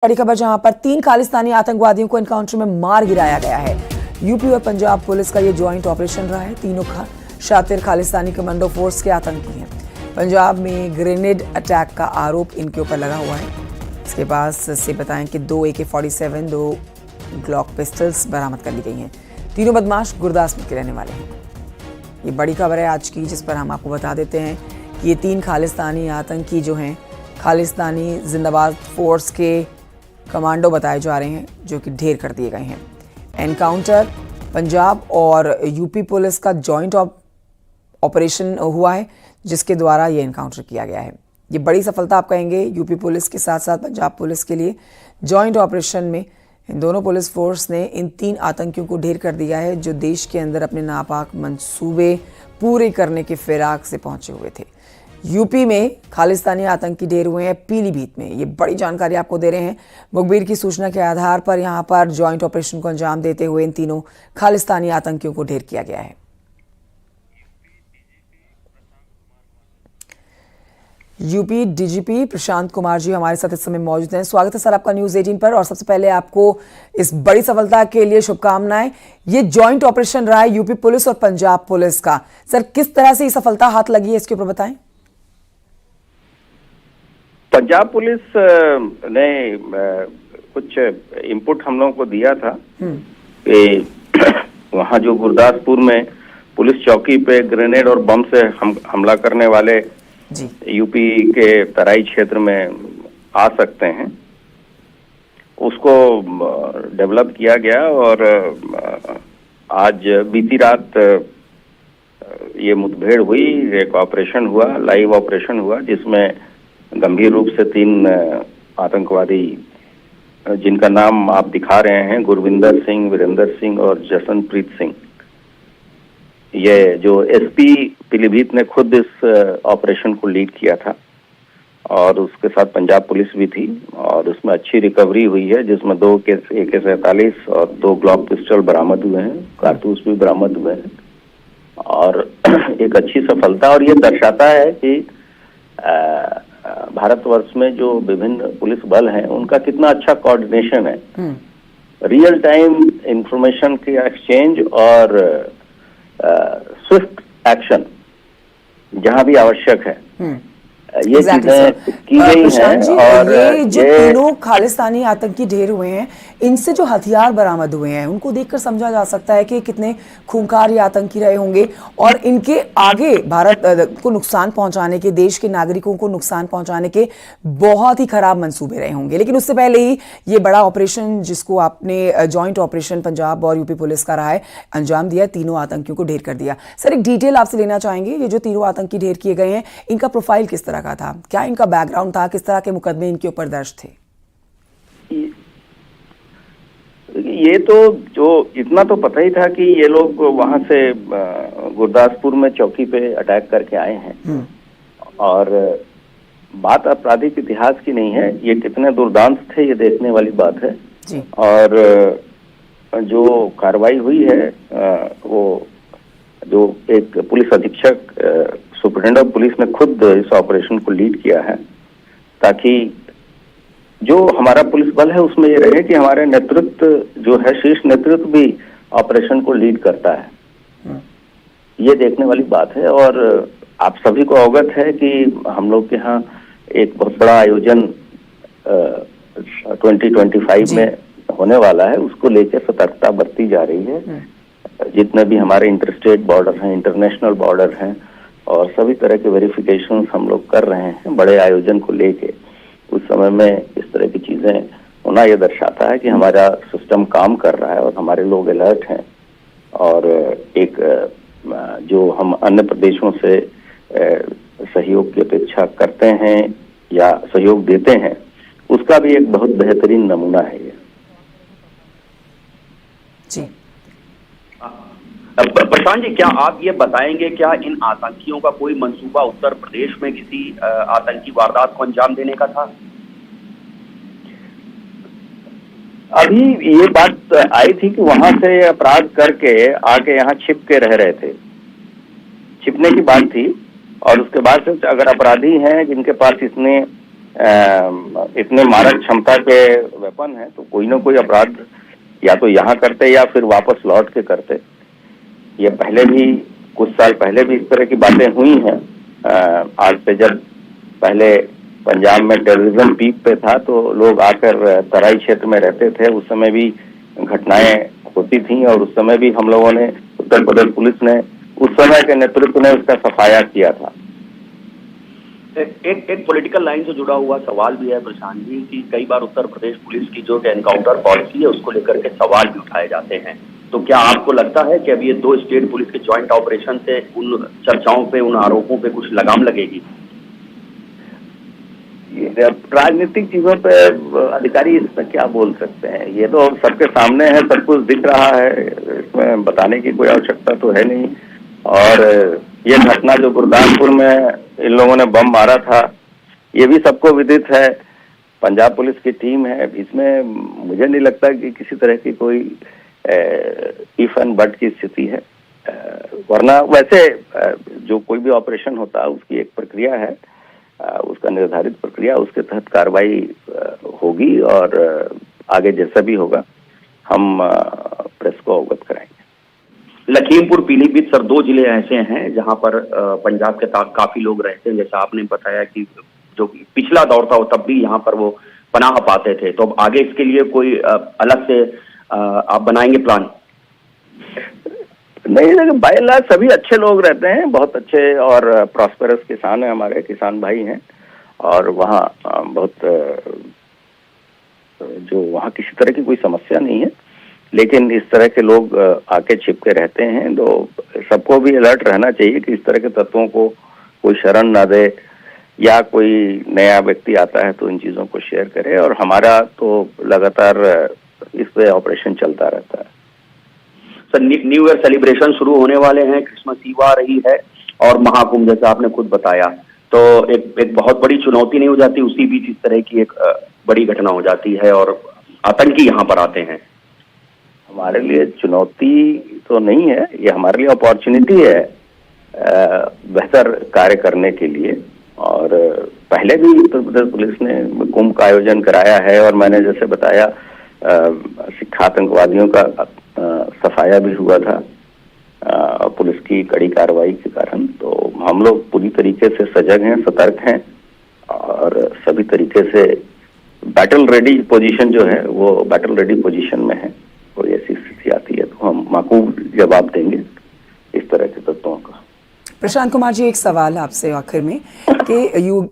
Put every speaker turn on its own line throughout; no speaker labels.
बड़ी खबर जहां पर 3 खालिस्तानी आतंकवादियों को एनकाउंटर में मार गिराया गया है। यूपी और पंजाब पुलिस का यह ज्वाइंट ऑपरेशन रहा है। तीनों शातिर खालिस्तानी कमांडो फोर्स के आतंकी हैं। पंजाब में ग्रेनेड अटैक का आरोप इनके ऊपर लगा हुआ है। इसके पास से बताएं कि 2 AK-47, 2 ग्लॉक पिस्टल्स बरामद कर ली गई हैं। तीनों बदमाश गुरदासपुर के रहने वाले हैं। ये बड़ी खबर है आज की, जिस पर हम आपको बता देते हैं कि ये 3 खालिस्तानी आतंकी जो हैं खालिस्तानी जिंदाबाद फोर्स के कमांडो बताए जा रहे हैं, जो कि ढेर कर दिए गए हैं। एनकाउंटर पंजाब और यूपी पुलिस का जॉइंट ऑपरेशन हुआ है, जिसके द्वारा ये एनकाउंटर किया गया है। ये बड़ी सफलता आप कहेंगे यूपी पुलिस के साथ साथ पंजाब पुलिस के लिए। जॉइंट ऑपरेशन में इन दोनों पुलिस फोर्स ने इन 3 आतंकियों को ढेर कर दिया है, जो देश के अंदर अपने नापाक मंसूबे पूरे करने के फिराक से पहुंचे हुए थे। यूपी में खालिस्तानी आतंकी ढेर हुए हैं पीलीभीत में। ये बड़ी जानकारी आपको दे रहे हैं। मुखबिर की सूचना के आधार पर यहां पर जॉइंट ऑपरेशन को अंजाम देते हुए इन तीनों खालिस्तानी आतंकियों को ढेर किया गया है। यूपी डीजीपी प्रशांत कुमार जी हमारे साथ इस समय मौजूद हैं। स्वागत है सर आपका न्यूज़ 18 पर। और सबसे पहले आपको इस बड़ी सफलता के लिए शुभकामनाएं। ये जॉइंट ऑपरेशन रहा है यूपी पुलिस और पंजाब पुलिस का। सर, किस तरह से ये सफलता हाथ लगी है, इसके ऊपर बताएं।
पंजाब पुलिस ने कुछ इनपुट हम लोगों को दिया था कि वहाँ जो गुरदासपुर में पुलिस चौकी पे ग्रेनेड और बम से हमला करने वाले यूपी के तराई क्षेत्र में आ सकते हैं, उसको डेवलप किया गया। और आज बीती रात ये मुठभेड़ हुई, एक ऑपरेशन हुआ, लाइव ऑपरेशन हुआ, जिसमें गंभीर रूप से 3 आतंकवादी, जिनका नाम आप दिखा रहे हैं, गुरविंदर सिंह, वीरेंद्र सिंह और जसनप्रीत सिंह, ये जो एसपी पीलीभीत ने खुद इस ऑपरेशन को लीड किया था। और उसके साथ पंजाब पुलिस भी थी और उसमें अच्छी रिकवरी हुई है, जिसमें 2 AK-47 और 2 ग्लॉक पिस्टल बरामद हुए हैं, कारतूस भी बरामद हुए हैं। और एक अच्छी सफलता, और ये दर्शाता है कि भारतवर्ष में जो विभिन्न पुलिस बल हैं, उनका कितना अच्छा कोऑर्डिनेशन है। रियल टाइम इंफॉर्मेशन की एक्सचेंज और स्विफ्ट एक्शन जहां भी आवश्यक है, ये चीजें की गई हैं। और
ये जो तीनों खालिस्तानी आतंकी ढेर हुए हैं, इनसे जो हथियार बरामद हुए हैं, उनको देखकर समझा जा सकता है कि कितने खूंखार ये आतंकी रहे होंगे और इनके आगे भारत को नुकसान पहुंचाने के, देश के नागरिकों को नुकसान पहुंचाने के बहुत ही खराब मंसूबे रहे होंगे। लेकिन उससे पहले ही ये बड़ा ऑपरेशन, जिसको आपने जॉइंट ऑपरेशन पंजाब और यूपी पुलिस का रहा है, अंजाम दिया, तीनों आतंकियों को ढेर कर दिया। सर, एक डिटेल आपसे लेना चाहेंगे, ये जो तीनों आतंकी ढेर किए गए हैं, इनका प्रोफाइल किस तरह का था? क्या इनका बैकग्राउंड था? किस तरह के मुकदमे इनके ऊपर दर्ज थे?
ये तो जो इतना तो पता ही था कि ये लोग वहां से गुरदासपुर में चौकी पे अटैक करके आए हैं। और बात आपराधिक इतिहास की नहीं है, ये कितने दुर्दांत थे ये देखने वाली बात है जी। और जो कार्रवाई हुई है, वो जो एक पुलिस अधीक्षक, सुपरिटेंडेंट ऑफ पुलिस ने खुद इस ऑपरेशन को लीड किया है, ताकि जो हमारा पुलिस बल है उसमें ये रहे कि हमारे नेतृत्व जो है, शीर्ष नेतृत्व भी ऑपरेशन को लीड करता है। ये देखने वाली बात है। और आप सभी को अवगत है कि हम लोग के यहाँ एक बहुत बड़ा आयोजन 2025 में होने वाला है, उसको लेकर सतर्कता बरती जा रही है। जितने भी हमारे इंटरस्टेट बॉर्डर हैं, इंटरनेशनल बॉर्डर हैं, और सभी तरह के वेरिफिकेशन हम लोग कर रहे हैं बड़े आयोजन को लेके। उस समय में इस तरह की चीजें होना ये दर्शाता है कि हमारा सिस्टम काम कर रहा है और हमारे लोग अलर्ट हैं। और एक जो हम अन्य प्रदेशों से सहयोग की अपेक्षा करते हैं या सहयोग देते हैं, उसका भी एक बहुत बेहतरीन नमूना है ये
जी।
प्रशांत जी, क्या आप ये बताएंगे, क्या इन आतंकियों का कोई मंसूबा उत्तर प्रदेश में किसी आतंकी वारदात को अंजाम देने का था?
अभी ये बात आई थी कि वहां से अपराध करके आके यहाँ छिप के रह रहे थे, छिपने की बात थी। और उसके बाद से अगर अपराधी हैं जिनके पास इतने इतने मारक क्षमता के वेपन हैं, तो कोई ना कोई अपराध या तो यहाँ करते या फिर वापस लौट के करते। ये पहले भी कुछ साल पहले भी इस तरह की बातें हुई हैं। आज से जब पहले पंजाब में टेररिज्म पीक पे था तो लोग आकर तराई क्षेत्र में रहते थे, उस समय भी घटनाएं होती थी और उस समय भी हम लोगों ने, उत्तर प्रदेश पुलिस ने, उस समय के नेतृत्व ने उसका सफाया किया था।
एक पॉलिटिकल लाइन से जुड़ा हुआ सवाल भी है प्रशांत जी कि कई बार उत्तर प्रदेश पुलिस की जो एनकाउंटर पॉलिसी है उसको लेकर के सवाल भी उठाए जाते हैं, तो क्या आपको लगता है कि अब ये 2 स्टेट पुलिस के ज्वाइंट ऑपरेशन से उन चर्चाओं पे, उन आरोपों पे कुछ लगाम लगेगी?
ये राजनीतिक चीजों पे अधिकारी इसमें क्या बोल सकते हैं, ये तो सबके सामने है, सब कुछ दिख रहा है, इसमें बताने की कोई आवश्यकता तो है नहीं। और ये घटना जो गुरदासपुर में इन लोगों ने बम मारा था, ये भी सबको विदित है, पंजाब पुलिस की टीम है, इसमें मुझे नहीं लगता कि किसी तरह की कोई इफ एंड बट की स्थिति है। वरना वैसे जो कोई भी ऑपरेशन होता है उसकी एक प्रक्रिया है, उसका निर्धारित प्रक्रिया, उसके तहत कार्रवाई होगी और आगे जैसा भी होगा हम प्रेस को अवगत कराएंगे।
लखीमपुर, पीलीभीत सर 2 जिले ऐसे हैं जहां पर पंजाब के काफी लोग रहते हैं, जैसा आपने बताया कि जो पिछला दौर था तब भी यहाँ पर वो पनाह पाते थे, तो अब आगे इसके लिए कोई अलग से आप बनाएंगे प्लान?
नहीं, लेकिन बाय एंड लार्ज सभी अच्छे लोग रहते हैं, बहुत अच्छे और प्रॉस्पेरस किसान हैं, हमारे किसान भाई हैं, और वहाँ बहुत जो वहाँ किसी तरह की कोई समस्या नहीं है। लेकिन इस तरह के लोग आके छिपके रहते हैं, तो सबको भी अलर्ट रहना चाहिए कि इस तरह के तत्वों को कोई शरण ना दे, या कोई नया व्यक्ति आता है तो इन चीजों को शेयर करे। और हमारा तो लगातार इस पे ऑपरेशन चलता रहता है।
सर, न्यू ईयर सेलिब्रेशन शुरू होने वाले हैं, क्रिसमस ईव आ रही है और महाकुंभ जैसा आपने खुद बताया, तो एक बहुत बड़ी चुनौती नहीं हो जाती उसी बीच इस तरह की एक बड़ी घटना हो जाती है और आतंकी यहाँ पर आते हैं?
हमारे लिए चुनौती तो नहीं है, ये हमारे लिए अपॉर्चुनिटी है बेहतर कार्य करने के लिए। और पहले भी उत्तर प्रदेश पुलिस ने कुंभ का आयोजन कराया है और मैंने जैसे बताया सिख आतंकवादियों का सफाया भी हुआ था पुलिस की कड़ी कार्रवाई के कारण। तो हम लोग पूरी तरीके से सजग हैं, सतर्क हैं और सभी तरीके से बैटल रेडी पोजीशन जो है वो बैटल रेडी पोजीशन में है। कोई ऐसी स्थिति आती है तो हम माकूल जवाब देंगे इस तरह के तत्वों का।
प्रशांत कुमार जी, एक सवाल आपसे आखिर में कि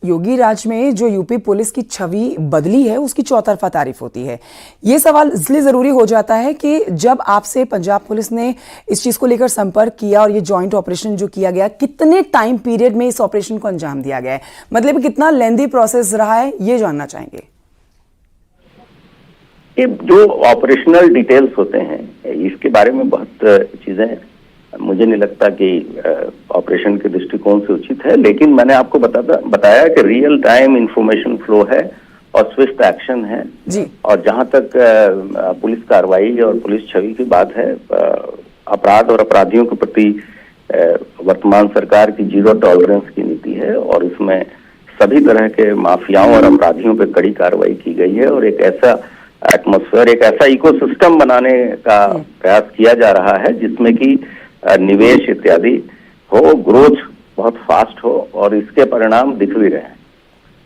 योगी राज में जो यूपी पुलिस की छवि बदली है उसकी चौतरफा तारीफ होती है। ये सवाल इसलिए जरूरी हो जाता है कि जब आपसे पंजाब पुलिस ने इस चीज को लेकर संपर्क किया और ये जॉइंट ऑपरेशन जो किया गया, कितने टाइम पीरियड में इस ऑपरेशन को अंजाम दिया गया है, मतलब कितना लेंथी प्रोसेस रहा है, ये जानना चाहेंगे।
ये जो ऑपरेशनल डिटेल्स होते हैं इसके बारे में बहुत चीजें मुझे नहीं लगता कि ऑपरेशन के दृष्टिकोण से उचित है, लेकिन मैंने आपको बताया कि रियल टाइम इंफॉर्मेशन फ्लो है और स्विफ्ट एक्शन है
जी।
और जहां तक पुलिस कार्रवाई और पुलिस छवि की बात है, अपराध और अपराधियों के प्रति वर्तमान सरकार की 0 टॉलरेंस की नीति है और इसमें सभी तरह के माफियाओं और अपराधियों पर कड़ी कार्रवाई की गई है और एक ऐसा एटमॉस्फेयर, एक ऐसा इकोसिस्टम बनाने का प्रयास किया जा रहा है जिसमें कि निवेश इत्यादि हो, ग्रोथ बहुत फास्ट हो और इसके परिणाम दिख भी रहे हैं।